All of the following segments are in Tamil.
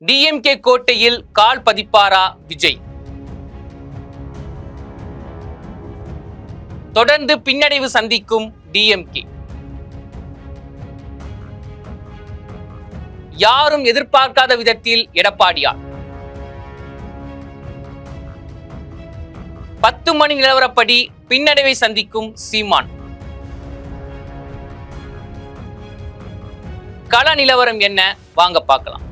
டிஎம்கே கோட்டையில் கால் பதிப்பாரா விஜய்? தொடர்ந்து பின்னடைவு சந்திக்கும் டிஎம்கே. யாரும் எதிர்பார்க்காத விதத்தில் எடப்பாடியார். 10 மணி நிலவரப்படி பின்னடைவை சந்திக்கும் சீமான். கள நிலவரம் என்ன? வாங்க பார்க்கலாம்.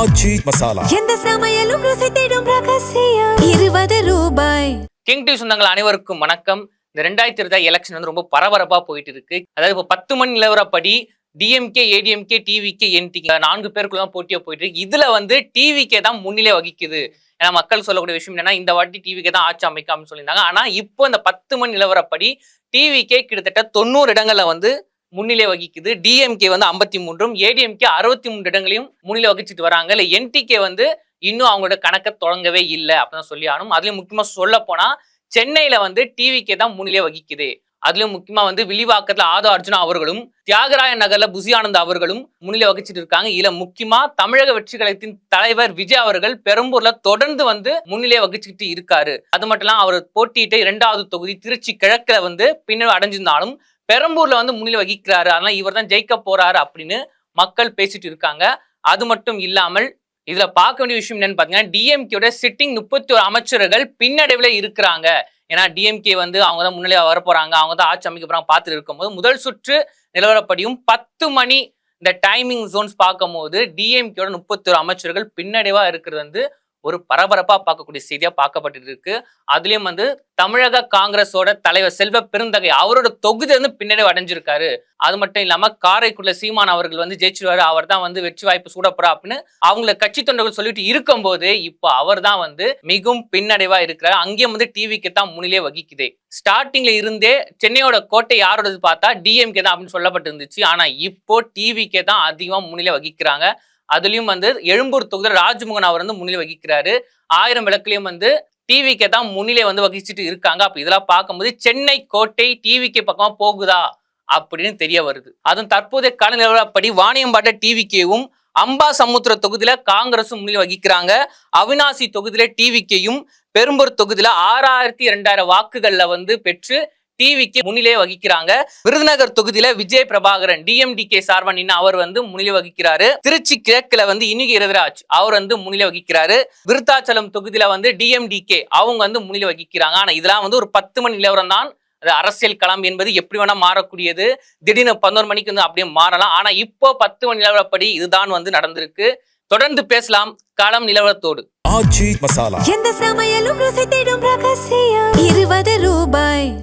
ஆச்சி மசாலா. எந்த சமையலும் ருசி தேடும் ரகசியம் 20 ரூபாய். கிங் டிவி சொந்தங்கள் அனைவருக்கும் வணக்கம். இந்த 2020 எலெக்ஷன் வந்து ரொம்ப பரபரப்பா போயிட்டு இருக்கு. அதாவது இப்போ 10 மணி நிலவரப்படி டிஎம்கே, ஏடிஎம்கே, டிவிகே, என்டிகே 4 பேருக்குள்ள தான் போட்டியா போயிட்டு இருக்கு. இதுல வந்து டிவிகே தான் முன்னிலை வகிக்குது. ஏன்னா மக்கள் சொல்லக்கூடிய விஷயம் என்னன்னா, இந்த வாட்டி டிவிகே தான் ஆட்சி அமைக்க அப்படின்னு சொல்லியிருந்தாங்க. ஆனா இப்போ இந்த 10 மணி நிலவரப்படி டிவிகே கிட்டத்தட்ட 90 இடங்கள்ல வந்து முன்னிலை வகிக்குது. டிஎம்கே வந்து 53, ஏடிஎம்கே 63 இடங்களையும் முன்னிலை வகிச்சுட்டு வராங்க. இல்ல என்டிகே வந்து இன்னும் அவங்களோட கணக்கை தொடங்கவே இல்லை அப்படின்னு சொல்லி ஆகணும். அதுலயும் முக்கியமா சொல்ல போனா சென்னையில வந்து டிவிகே தான் முன்னிலை வகிக்குது. அதுலயும் முக்கியமா வந்து வில்லிவாக்கத்துல ஆதோ அர்ஜுனா அவர்களும், தியாகராய நகர்ல புசி ஆனந்த் அவர்களும் முன்னிலை வகிச்சுட்டு இருக்காங்க. இதுல முக்கியமா தமிழக வெற்றி கழகத்தின் தலைவர் விஜய் அவர்கள் பெரம்பூர்ல தொடர்ந்து வந்து முன்னிலை வகிச்சுட்டு இருக்காரு. அது மட்டும் இல்லாம அவர் போட்டியிட்ட 2வது தொகுதி திருச்சி கிழக்குல வந்து பின்னர் அடைஞ்சிருந்தாலும் பெரம்பூர்ல வந்து முன்னிலை வகிக்கிறாரு. அதனால இவர் தான் ஜெயிக்க போறாரு அப்படின்னு மக்கள் பேசிட்டு இருக்காங்க. அது மட்டும் இல்லாமல் இதுல பார்க்க வேண்டிய விஷயம் என்னன்னு பாத்தீங்கன்னா, டிஎம்கேயோட சிட்டிங் 31 அமைச்சர்கள் பின்னடைவுல இருக்கிறாங்க. ஏன்னா டிஎம்கே வந்து அவங்க தான் முன்னிலையா வர போறாங்க, அவங்க தான் ஆட்சி அமைக்க போறாங்க பார்த்துட்டு இருக்கும்போது முதல் சுற்று நிலவரப்படியும் 10 மணி இந்த டைமிங் ஜோன்ஸ் பார்க்கும் போது டிஎம்கேயோட 31 அமைச்சர்கள் பின்னடைவா இருக்கிறது வந்து ஒரு பரபரப்பா பார்க்கக்கூடிய செய்தியா பார்க்கப்பட்டு இருக்கு. அதுலயும் வந்து தமிழக காங்கிரஸோட தலைவர் செல்வ பெருந்தகை அவரோட தொகுதி வந்து பின்னடைவு அடைஞ்சிருக்காரு. அது மட்டும் இல்லாம காரைக்குடில சீமான் அவர்கள் வந்து ஜெயிச்சிருவாரு, அவர் தான் வந்து வெற்றி வாய்ப்பு சூடப்போறா அப்படின்னு அவங்கள கட்சி தொண்டர்கள் சொல்லிட்டு இருக்கும் போது இப்போ அவர் தான் வந்து மிகவும் பின்னடைவா இருக்கிறாரு. அங்கேயும் வந்து டிவிக்கு தான் முன்னிலை வகிக்குது. ஸ்டார்டிங்ல இருந்தே சென்னையோட கோட்டை யாரோடது பார்த்தா டிஎம்கே தான் அப்படின்னு சொல்லப்பட்டு இருந்துச்சு. ஆனா இப்போ டிவிக்கே தான் அதிகமா முன்னிலை வகிக்கிறாங்க. அதுலயும் வந்து எழும்பூர் தொகுதியில் ராஜ்மோகன் அவர் வந்து முன்னிலை வகிக்கிறாரு. 1000 விளக்குலயும் வந்து டிவிக்கே தான் முன்னிலை வந்து வகிச்சுட்டு இருக்காங்க. அப்ப இதெல்லாம் பார்க்கும்போது சென்னை கோட்டை டிவிக்கே பக்கமா போகுதா அப்படின்னு தெரிய வருது. அதுவும் தற்போதைய கால நிலவரப்படி வாணியம்பாட்ட டிவிக்கேவும், அம்பாசமுத்திர தொகுதியில காங்கிரசும் முன்னிலை வகிக்கிறாங்க. அவினாசி தொகுதியில டிவிக்கேயும், பெரும்பூர் தொகுதியில 6000-2000 வாக்குகள்ல வந்து பெற்று டிவிக்கு முன்னிலை வகிக்கிறாங்க. விருதுநகர் தொகுதியில விஜய் பிரபாகரன் டிஎம்டிகே சார்பா நின்று அவர் வந்து முன்னிலை வகிக்கிறாரு. திருச்சி கிழக்குல வந்து இனிகி இருதராஜ் அவர் வந்து முன்னிலை வகிக்கிறாரு. விருத்தாச்சலம் தொகுதியில வந்து டிஎம்டிகே அவங்க வந்து முன்னிலை வகிக்கிறாங்க. ஆனா இதெல்லாம் வந்து ஒரு 10 மணி நிலவரம் தான். அது அரசியல் களம் என்பது எப்படி வேணா மாறக்கூடியது. திடீர்னு 11 மணிக்கு வந்து அப்படியே மாறலாம். ஆனா இப்போ 10 மணி நிலவரப்படி இதுதான் வந்து நடந்திருக்கு. தொடர்ந்து பேசலாம் களம் நிலவரத்தோடு. ஆச்சி மசாலா. எந்த சமையலும் ருசி தேடும் ரகசியம் 20 ரூபாய்.